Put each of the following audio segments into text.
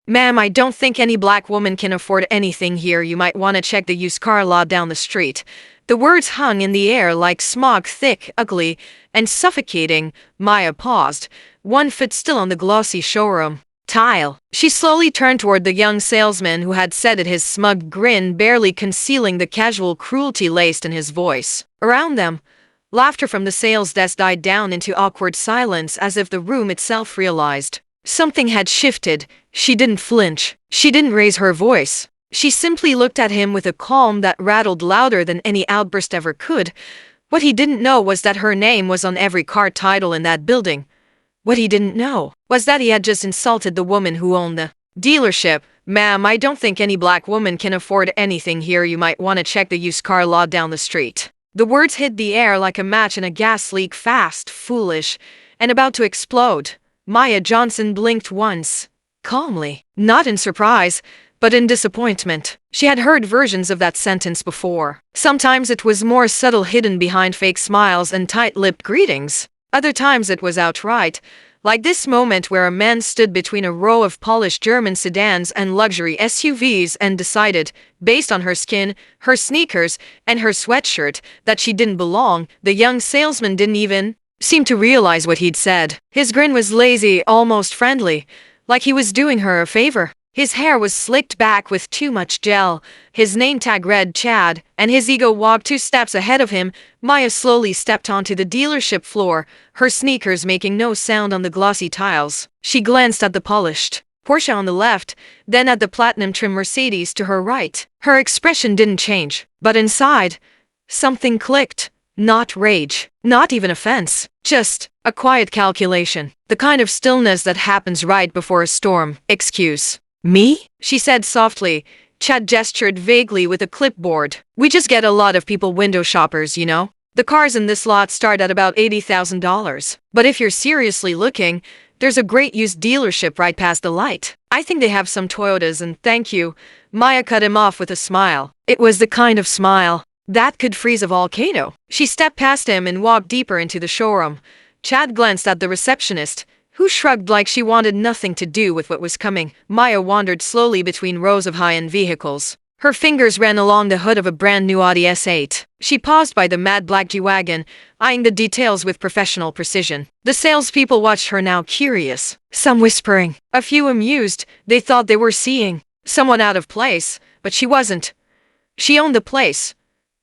Ma'am, I don't think any black woman can afford anything here. You might want to check the used car lot down the street. The words hung in the air like smog, thick, ugly, and suffocating. Maya paused, one foot still on the glossy showroom tile. She slowly turned toward the young salesman who had said it, his smug grin barely concealing the casual cruelty laced in his voice. Around them, laughter from the sales desk died down into awkward silence, as if the room itself realized something had shifted. She didn't flinch. She didn't raise her voice. She simply looked at him with a calm that rattled louder than any outburst ever could. What he didn't know was that her name was on every car title in that building. What he didn't know was that he had just insulted the woman who owned the dealership. Ma'am, I don't think any black woman can afford anything here. You might want to check the used car lot down the street. The words hit the air like a match in a gas leak, fast, foolish, and about to explode. Maya Johnson blinked once, calmly, not in surprise, but in disappointment. She had heard versions of that sentence before. Sometimes it was more subtle, hidden behind fake smiles and tight-lipped greetings. Other times it was outright, like this moment where a man stood between a row of polished German sedans and luxury SUVs and decided, based on her skin, her sneakers, and her sweatshirt, that she didn't belong. The young salesman didn't even seem to realize what he'd said. His grin was lazy, almost friendly, like he was doing her a favor. His hair was slicked back with too much gel, his name tag read Chad, and his ego walked 2 steps ahead of him. Maya slowly stepped onto the dealership floor, her sneakers making no sound on the glossy tiles. She glanced at the polished Porsche on the left, then at the platinum trim Mercedes to her right. Her expression didn't change, but inside, something clicked. Not rage, not even offense, just a quiet calculation. The kind of stillness that happens right before a storm. Excuse me? She said softly. Chad gestured vaguely with a clipboard. We just get a lot of people window shoppers, you know? The cars in this lot start at about $80,000. But if you're seriously looking, there's a great used dealership right past the light. I think they have some Toyotas, and thank you. Maya cut him off with a smile. It was the kind of smile that could freeze a volcano. She stepped past him and walked deeper into the showroom. Chad glanced at the receptionist, who shrugged like she wanted nothing to do with what was coming. Maya wandered slowly between rows of high-end vehicles. Her fingers ran along the hood of a brand-new Audi S8. She paused by the matte black G-Wagon, eyeing the details with professional precision. The salespeople watched her now, curious, some whispering, a few amused. They thought they were seeing someone out of place, but she wasn't. She owned the place.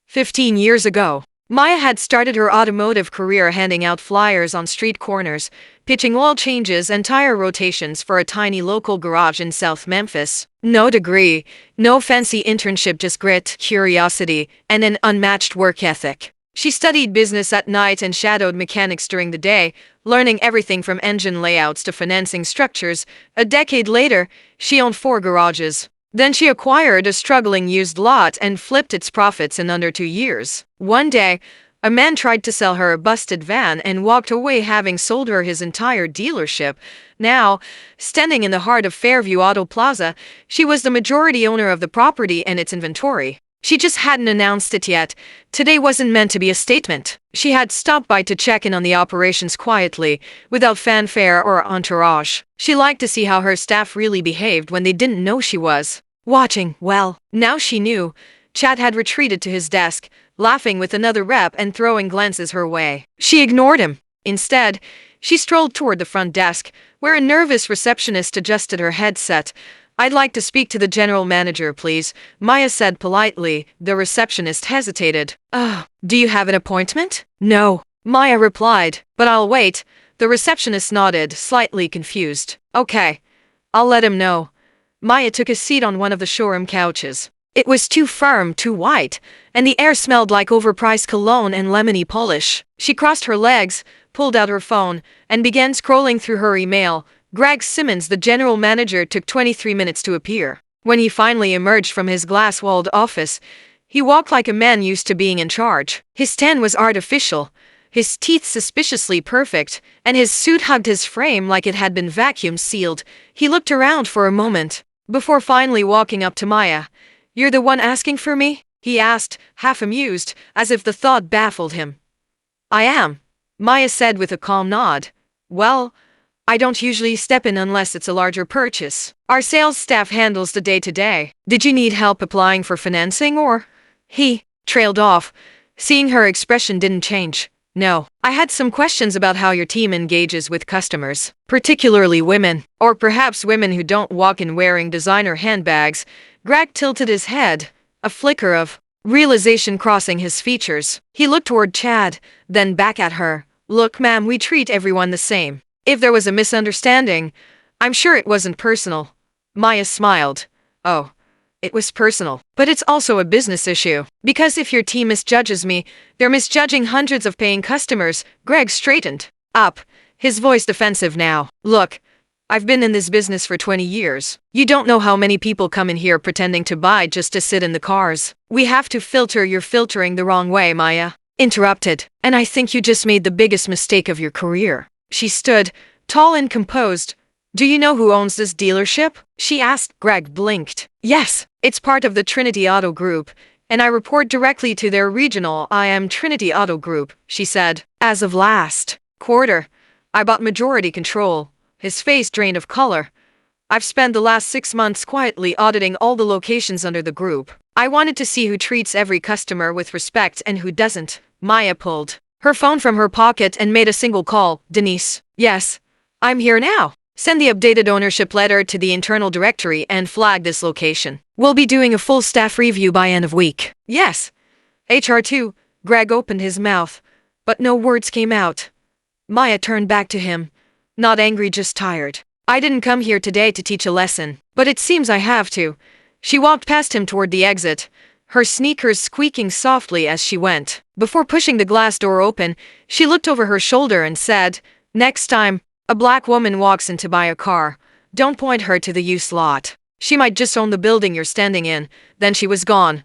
15 years ago, Maya had started her automotive career handing out flyers on street corners, pitching oil changes and tire rotations for a tiny local garage in South Memphis. No degree, no fancy internship, just grit, curiosity, and an unmatched work ethic. She studied business at night and shadowed mechanics during the day, learning everything from engine layouts to financing structures. A decade later, she owned 4 garages. Then she acquired a struggling used lot and flipped its profits in under 2 years. One day, a man tried to sell her a busted van and walked away, having sold her his entire dealership. Now, standing in the heart of Fairview Auto Plaza, she was the majority owner of the property and its inventory. She just hadn't announced it yet. Today wasn't meant to be a statement. She had stopped by to check in on the operations quietly, without fanfare or entourage. She liked to see how her staff really behaved when they didn't know she was watching. Well, now she knew. Chad had retreated to his desk, laughing with another rep and throwing glances her way. She ignored him. Instead, she strolled toward the front desk, where a nervous receptionist adjusted her headset. I'd like to speak to the general manager, please, Maya said politely. The receptionist hesitated. Do you have an appointment? No, Maya replied, but I'll wait. The receptionist nodded, slightly confused. Okay, I'll let him know. Maya took a seat on one of the showroom couches. It was too firm, too white, and the air smelled like overpriced cologne and lemony polish. She crossed her legs, pulled out her phone, and began scrolling through her email. Greg Simmons, the general manager, took 23 minutes to appear. When he finally emerged from his glass-walled office, he walked like a man used to being in charge. His tan was artificial, his teeth suspiciously perfect, and his suit hugged his frame like it had been vacuum sealed. He looked around for a moment, before finally walking up to Maya. You're the one asking for me? He asked, half amused, as if the thought baffled him. I am, Maya said with a calm nod. Well, I don't usually step in unless it's a larger purchase. Our sales staff handles the day-to-day. Did you need help applying for financing or? He trailed off. Seeing her expression didn't change. No, I had some questions about how your team engages with customers, particularly women, or perhaps women who don't walk in wearing designer handbags. Greg tilted his head, a flicker of realization crossing his features. He looked toward Chad, then back at her. Look, ma'am, we treat everyone the same. If there was a misunderstanding, I'm sure it wasn't personal. Maya smiled. Oh, it was personal. But it's also a business issue. Because if your team misjudges me, they're misjudging hundreds of paying customers. Greg straightened up, his voice defensive now. Look, I've been in this business for 20 years. You don't know how many people come in here pretending to buy just to sit in the cars. We have to filter. You're filtering the wrong way, Maya interrupted. And I think you just made the biggest mistake of your career. She stood, tall and composed. Do you know who owns this dealership? She asked. Greg blinked. Yes, it's part of the Trinity Auto Group, and I report directly to their regional. I am Trinity Auto Group, she said. As of last quarter, I bought majority control. His face drained of color. I've spent the last 6 months quietly auditing all the locations under the group. I wanted to see who treats every customer with respect and who doesn't. Maya pulled her phone from her pocket and made a single call. Denise. Yes, I'm here now. Send the updated ownership letter to the internal directory and flag this location. We'll be doing a full staff review by end of week. Yes. HR2. Greg opened his mouth, but no words came out. Maya turned back to him. Not angry, just tired. I didn't come here today to teach a lesson, but it seems I have to. She walked past him toward the exit, her sneakers squeaking softly as she went. Before pushing the glass door open, she looked over her shoulder and said, next time a black woman walks in to buy a car, don't point her to the used lot. She might just own the building you're standing in. Then she was gone.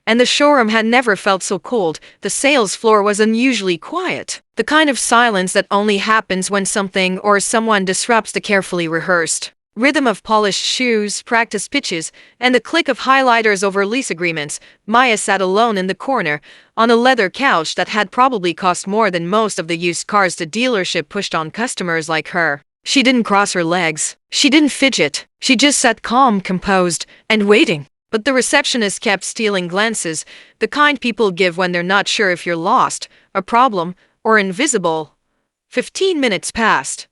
And the showroom had never felt so cold. The sales floor was unusually quiet. The kind of silence that only happens when something or someone disrupts the carefully rehearsed rhythm of polished shoes, practice pitches, and the click of highlighters over lease agreements. Maya sat alone in the corner, on a leather couch that had probably cost more than most of the used cars the dealership pushed on customers like her. She didn't cross her legs. She didn't fidget. She just sat calm, composed, and waiting. But the receptionist kept stealing glances, the kind people give when they're not sure if you're lost, a problem, or invisible. 15 minutes passed.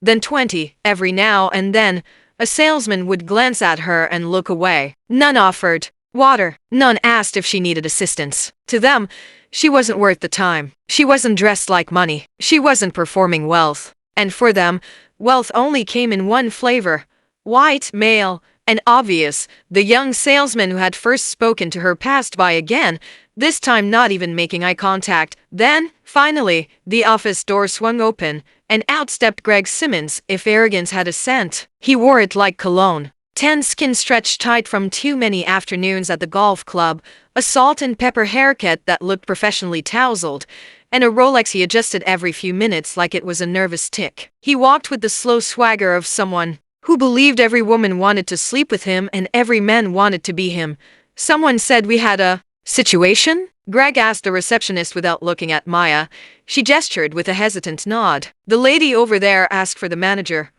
Then 20. Every now and then, a salesman would glance at her and look away. None offered water. None asked if she needed assistance. To them, she wasn't worth the time. She wasn't dressed like money. She wasn't performing wealth. And for them, wealth only came in one flavor. White, male, and obvious. The young salesman who had first spoken to her passed by again, this time not even making eye contact. Then, finally, the office door swung open, and out stepped Greg Simmons. If arrogance had a scent, he wore it like cologne. Tan skin stretched tight from too many afternoons at the golf club, a salt and pepper haircut that looked professionally tousled, and a Rolex he adjusted every few minutes like it was a nervous tick. He walked with the slow swagger of someone who believed every woman wanted to sleep with him and every man wanted to be him. Someone said we had a situation? Greg asked the receptionist without looking at Maya. She gestured with a hesitant nod. The lady over there asked for the manager.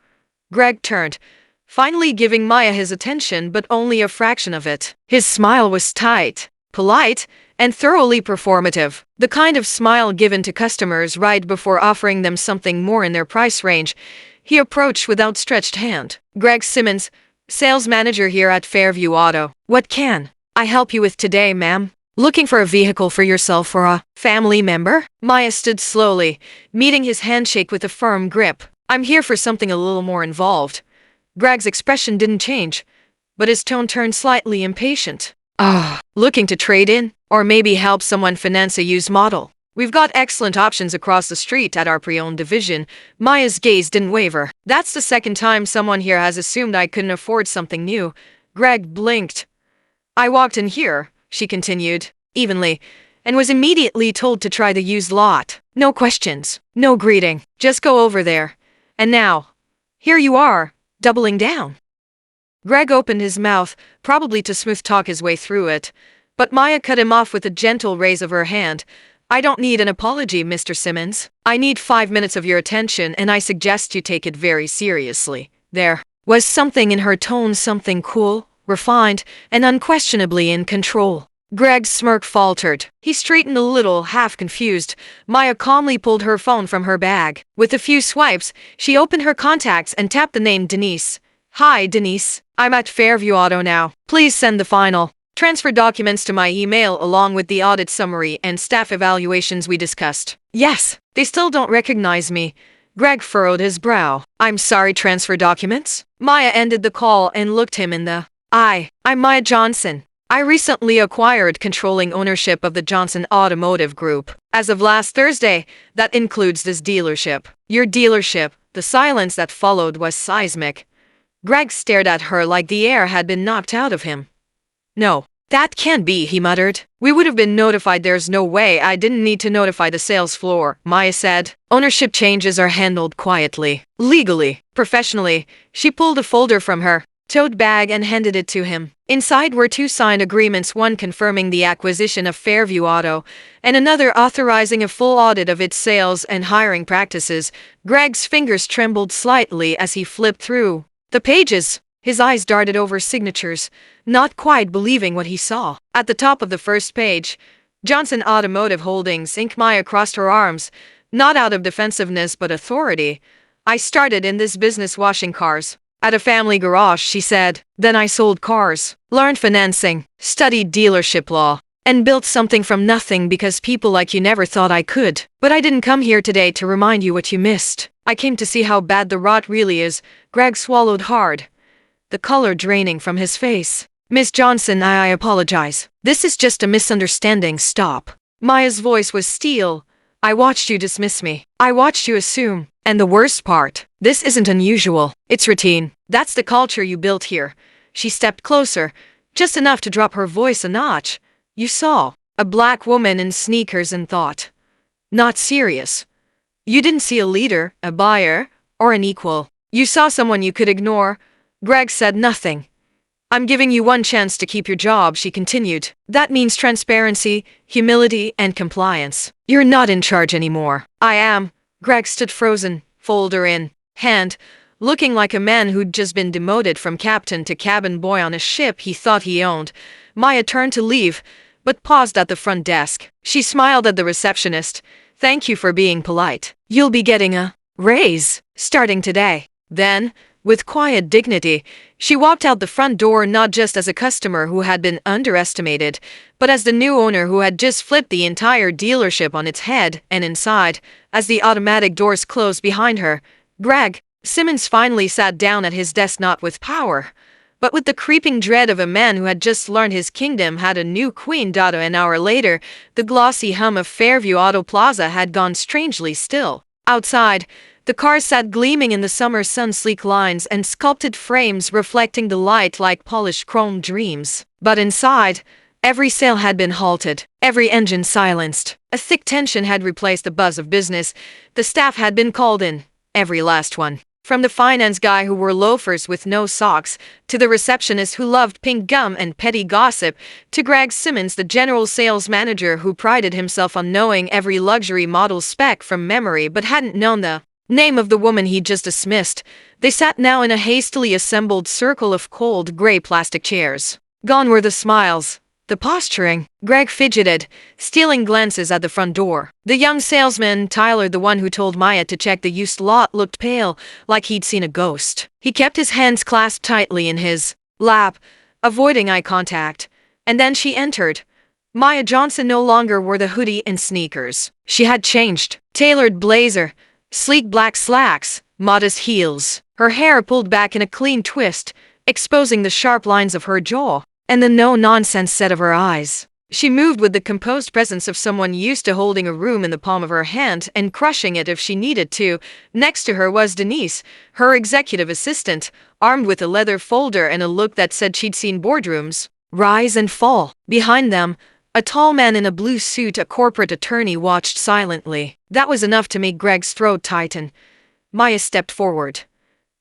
Greg turned, finally giving Maya his attention, but only a fraction of it. His smile was tight, polite, and thoroughly performative. The kind of smile given to customers right before offering them something more in their price range. He approached with outstretched hand. Greg Simmons, sales manager here at Fairview Auto. What can I help you with today, ma'am? Looking for a vehicle for yourself or a family member? Maya stood slowly, meeting his handshake with a firm grip. I'm here for something a little more involved. Greg's expression didn't change, but his tone turned slightly impatient. Looking to trade in? Or maybe help someone finance a used model? We've got excellent options across the street at our pre-owned division. Maya's gaze didn't waver. That's the second time someone here has assumed I couldn't afford something new. Greg blinked. I walked in here, she continued, evenly, and was immediately told to try the used lot. No questions, no greeting, just go over there. And now, here you are, doubling down. Greg opened his mouth, probably to smooth talk his way through it, but Maya cut him off with a gentle raise of her hand. I don't need an apology, Mr. Simmons. I need 5 minutes of your attention, and I suggest you take it very seriously. There was something in her tone, something cool, refined, and unquestionably in control. Greg's smirk faltered. He straightened a little, half confused. Maya calmly pulled her phone from her bag. With a few swipes, she opened her contacts and tapped the name Denise. Hi, Denise. I'm at Fairview Auto now. Please send the final transfer documents to my email along with the audit summary and staff evaluations we discussed. Yes, they still don't recognize me. Greg furrowed his brow. I'm sorry, transfer documents? Maya ended the call and looked him in the eye. I'm Maya Johnson. I recently acquired controlling ownership of the Johnson Automotive Group. As of last Thursday, that includes this dealership. Your dealership. The silence that followed was seismic. Greg stared at her like the air had been knocked out of him. No, that can't be, he muttered. We would have been notified. There's no way. I didn't need to notify the sales floor, Maya said. Ownership changes are handled quietly, legally, professionally. She pulled a folder from her tote bag and handed it to him. Inside were 2 signed agreements, one confirming the acquisition of Fairview Auto, and another authorizing a full audit of its sales and hiring practices. Greg's fingers trembled slightly as he flipped through the pages. His eyes darted over signatures, not quite believing what he saw. At the top of the first page, Johnson Automotive Holdings, Inc. Maya crossed her arms, not out of defensiveness but authority. I started in this business washing cars. At a family garage, she said. Then I sold cars, learned financing, studied dealership law, and built something from nothing because people like you never thought I could. But I didn't come here today to remind you what you missed. I came to see how bad the rot really is. Greg swallowed hard, the color draining from his face. Miss Johnson, I apologize. This is just a misunderstanding. Stop. Maya's voice was steel. I watched you dismiss me. I watched you assume. And the worst part, this isn't unusual. It's routine. That's the culture you built here. She stepped closer, just enough to drop her voice a notch. You saw a black woman in sneakers and thought, not serious. You didn't see a leader, a buyer, or an equal. You saw someone you could ignore. Greg said nothing. I'm giving you one chance to keep your job, she continued. That means transparency, humility, and compliance. You're not in charge anymore. I am. Greg stood frozen, folder in hand, looking like a man who'd just been demoted from captain to cabin boy on a ship he thought he owned. Maya turned to leave, but paused at the front desk. She smiled at the receptionist. Thank you for being polite. You'll be getting a raise starting today. Then, with quiet dignity, she walked out the front door, not just as a customer who had been underestimated, but as the new owner who had just flipped the entire dealership on its head. And inside, as the automatic doors closed behind her, Greg Simmons finally sat down at his desk, not with power, but with the creeping dread of a man who had just learned his kingdom had a new queen. An hour later, the glossy hum of Fairview Auto Plaza had gone strangely still. Outside, the cars sat gleaming in the summer sun, sleek lines and sculpted frames reflecting the light like polished chrome dreams. But inside, every sale had been halted, every engine silenced. A thick tension had replaced the buzz of business. The staff had been called in, every last one. From the finance guy who wore loafers with no socks, to the receptionist who loved pink gum and petty gossip, to Greg Simmons, the general sales manager who prided himself on knowing every luxury model spec from memory but hadn't known the name of the woman he'd just dismissed. They sat now in a hastily assembled circle of cold gray plastic chairs. Gone were the smiles, the posturing. Greg fidgeted, stealing glances at the front door. The young salesman, Tyler, the one who told Maya to check the used lot, looked pale, like he'd seen a ghost. He kept his hands clasped tightly in his lap, avoiding eye contact. And then she entered. Maya Johnson no longer wore the hoodie and sneakers. She had changed. Tailored blazer, sleek black slacks, modest heels. Her hair pulled back in a clean twist, exposing the sharp lines of her jaw, and the no-nonsense set of her eyes. She moved with the composed presence of someone used to holding a room in the palm of her hand and crushing it if she needed to. Next to her was Denise, her executive assistant, armed with a leather folder and a look that said she'd seen boardrooms rise and fall. Behind them, a tall man in a blue suit, a corporate attorney, watched silently. That was enough to make Greg's throat tighten. Maya stepped forward.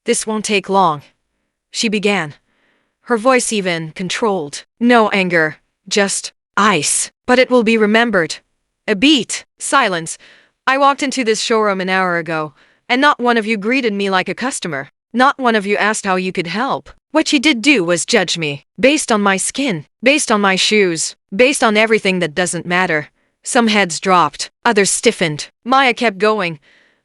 This won't take long, she began, her voice even, controlled. No anger, just ice. But it will be remembered. A beat. Silence. I walked into this showroom an hour ago, and not one of you greeted me like a customer. Not one of you asked how you could help. What you did do was judge me, based on my skin, based on my shoes, based on everything that doesn't matter. Some heads dropped, others stiffened. Maya kept going.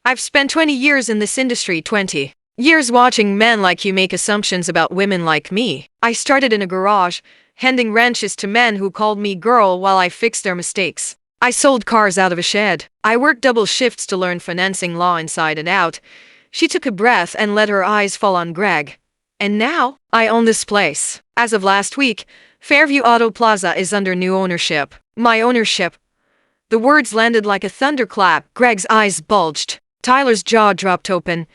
I've spent 20 years in this industry, 20 years watching men like you make assumptions about women like me. I started in a garage, handing wrenches to men who called me girl while I fixed their mistakes. I sold cars out of a shed. I worked double shifts to learn financing law inside and out. She took a breath and let her eyes fall on Greg. And now, I own this place. As of last week, Fairview Auto Plaza is under new ownership. My ownership. The words landed like a thunderclap. Greg's eyes bulged. Tyler's jaw dropped open.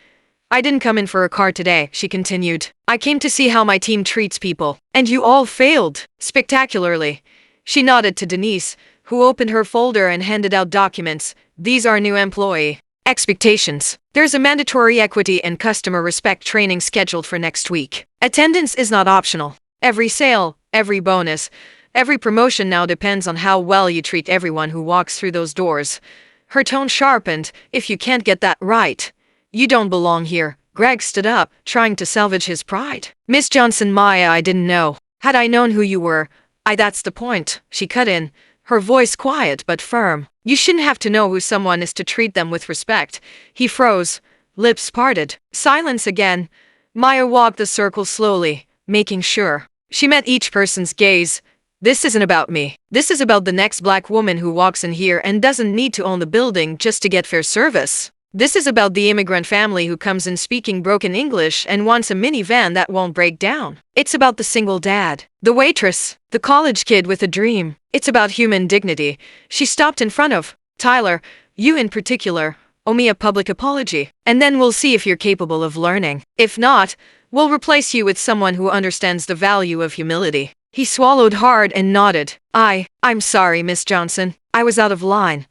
I didn't come in for a car today, she continued. I came to see how my team treats people. And you all failed. Spectacularly. She nodded to Denise, who opened her folder and handed out documents. These are new employee expectations. There's a mandatory equity and customer respect training scheduled for next week. Attendance is not optional. Every sale, every bonus, every promotion now depends on how well you treat everyone who walks through those doors. Her tone sharpened. If you can't get that right, you don't belong here. Greg stood up, trying to salvage his pride. Miss Johnson, Maya, I didn't know. Had I known who you were, that's the point. She cut in, her voice quiet but firm. You shouldn't have to know who someone is to treat them with respect. He froze, lips parted. Silence again. Maya walked the circle slowly, making sure. She met each person's gaze. This isn't about me. This is about the next black woman who walks in here and doesn't need to own the building just to get fair service. This is about the immigrant family who comes in speaking broken English and wants a minivan that won't break down. It's about the single dad, the waitress, the college kid with a dream. It's about human dignity. She stopped in front of Tyler. You in particular, owe me a public apology. And then we'll see if you're capable of learning. If not, we'll replace you with someone who understands the value of humility. He swallowed hard and nodded. I'm sorry, Miss Johnson. I was out of line.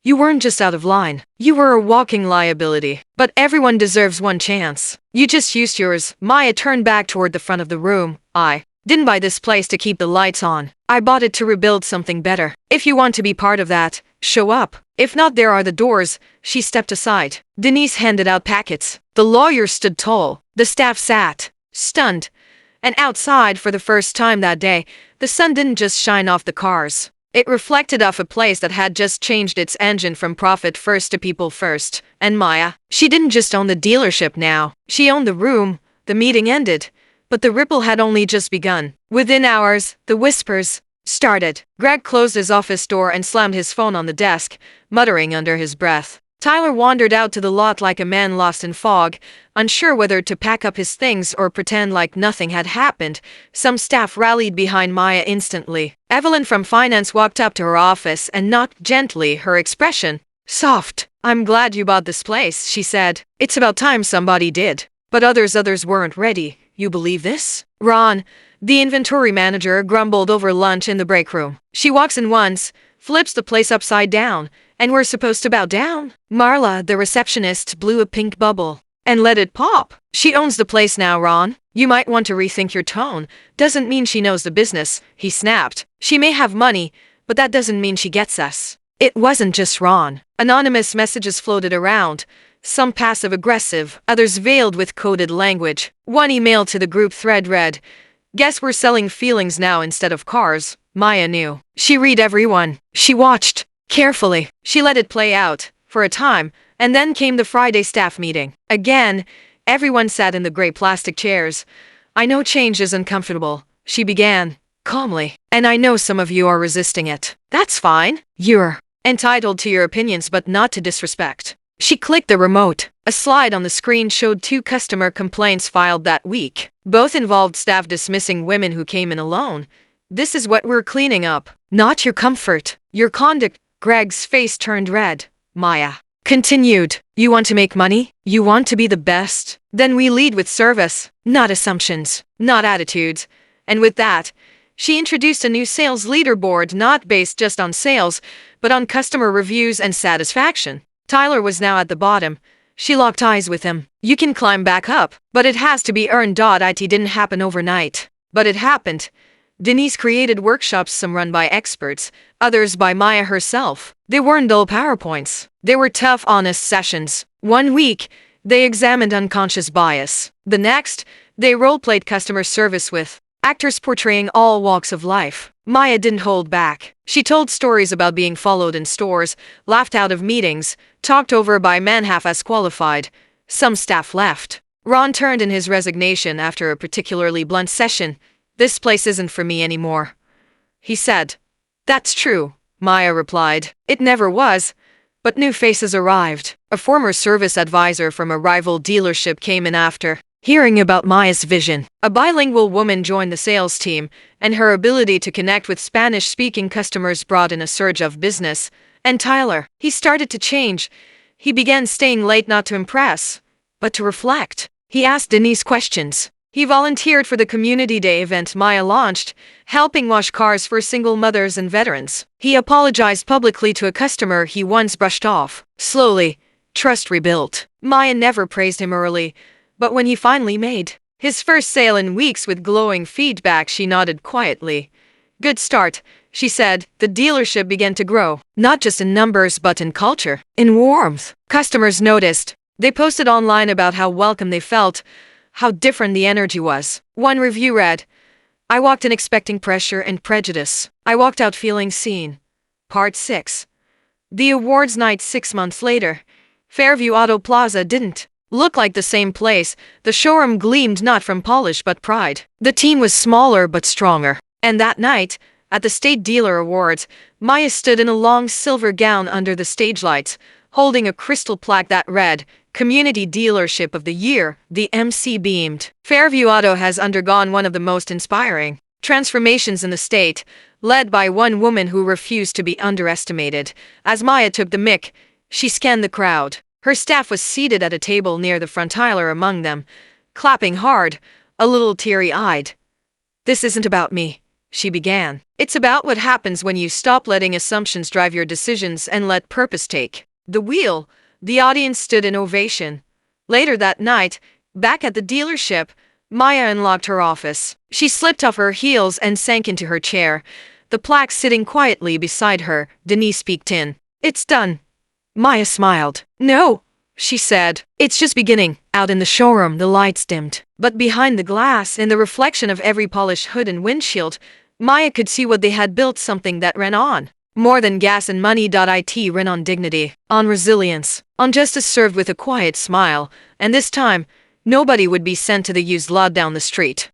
You weren't just out of line. You were a walking liability. But everyone deserves one chance. You just used yours. Maya turned back toward the front of the room. I didn't buy this place to keep the lights on. I bought it to rebuild something better. If you want to be part of that, show up. If not, there are the doors. She stepped aside. Denise handed out packets. The lawyer stood tall. The staff sat, stunned. And outside, for the first time that day, the sun didn't just shine off the cars. It reflected off a place that had just changed its engine from profit first to people first. And Maya, she didn't just own the dealership now. She owned the room. The meeting ended. But the ripple had only just begun. Within hours, the whispers started. Greg closed his office door and slammed his phone on the desk, muttering under his breath. Tyler wandered out to the lot like a man lost in fog, unsure whether to pack up his things or pretend like nothing had happened. Some staff rallied behind Maya instantly. Evelyn from finance walked up to her office and knocked gently, her expression soft. I'm glad you bought this place, she said. It's about time somebody did. But others weren't ready. You believe this? Ron, the inventory manager, grumbled over lunch in the break room. She walks in once, flips the place upside down, and we're supposed to bow down? Marla, the receptionist, blew a pink bubble and let it pop. She owns the place now, Ron. You might want to rethink your tone. Doesn't mean she knows the business, he snapped. She may have money, but that doesn't mean she gets us. It wasn't just Ron. Anonymous messages floated around, some passive-aggressive, others veiled with coded language. One email to the group thread read, "Guess we're selling feelings now instead of cars." Maya knew. She read everyone. She watched carefully. She let it play out, for a time, and then came the Friday staff meeting. Again, everyone sat in the gray plastic chairs. I know change is uncomfortable, she began, calmly, and I know some of you are resisting it. That's fine. You're entitled to your opinions but not to disrespect. She clicked the remote. A slide on the screen showed 2 customer complaints filed that week. Both involved staff dismissing women who came in alone. This is what we're cleaning up. Not your comfort. Your conduct. Greg's face turned red. Maya continued. You want to make money? You want to be the best? Then we lead with service, not assumptions, not attitudes. And with that, she introduced a new sales leaderboard not based just on sales, but on customer reviews and satisfaction. Tyler was now at the bottom. She locked eyes with him. You can climb back up, but it has to be earned. It didn't happen overnight. But it happened. Denise created workshops, some run by experts, others by Maya herself. They weren't dull PowerPoints. They were tough, honest sessions. One week, they examined unconscious bias. The next, they role-played customer service with actors portraying all walks of life. Maya didn't hold back. She told stories about being followed in stores, laughed out of meetings, talked over by men half as qualified. Some staff left. Ron turned in his resignation after a particularly blunt session. "This place isn't for me anymore," he said. "That's true," Maya replied. "It never was." But new faces arrived. A former service advisor from a rival dealership came in after hearing about Maya's vision. A bilingual woman joined the sales team, and her ability to connect with Spanish-speaking customers brought in a surge of business. And Tyler, he started to change. He began staying late not to impress, but to reflect. He asked Denise questions. He volunteered for the community day event Maya launched, helping wash cars for single mothers and veterans. He apologized publicly to a customer he once brushed off. Slowly, trust rebuilt. Maya never praised him early, but when he finally made his first sale in weeks with glowing feedback, she nodded quietly. "Good start," she said. The dealership began to grow, not just in numbers but in culture, in warmth. Customers noticed. They posted online about how welcome they felt, how different the energy was. One review read, "I walked in expecting pressure and prejudice. I walked out feeling seen." Part 6. The awards night 6 months later. Fairview Auto Plaza didn't look like the same place. The showroom gleamed not from polish but pride. The team was smaller but stronger. And that night, at the State Dealer Awards, Maya stood in a long silver gown under the stage lights, holding a crystal plaque that read, "Community Dealership of the Year." The MC beamed. Fairview Auto has undergone one of the most inspiring transformations in the state, led by one woman who refused to be underestimated. As Maya took the mic, she scanned the crowd. Her staff was seated at a table near the front, Tyler among them, clapping hard, a little teary-eyed. "This isn't about me," she began. "It's about what happens when you stop letting assumptions drive your decisions and let purpose take the wheel." The audience stood in ovation. Later that night, back at the dealership, Maya unlocked her office. She slipped off her heels and sank into her chair, the plaque sitting quietly beside her. Denise peeked in. "It's done." Maya smiled. "No," she said. "It's just beginning." Out in the showroom, the lights dimmed. But behind the glass, in the reflection of every polished hood and windshield, Maya could see what they had built, something that ran on. More than gas and money. It ran on dignity, on resilience, on justice served with a quiet smile. And this time, nobody would be sent to the used lot down the street.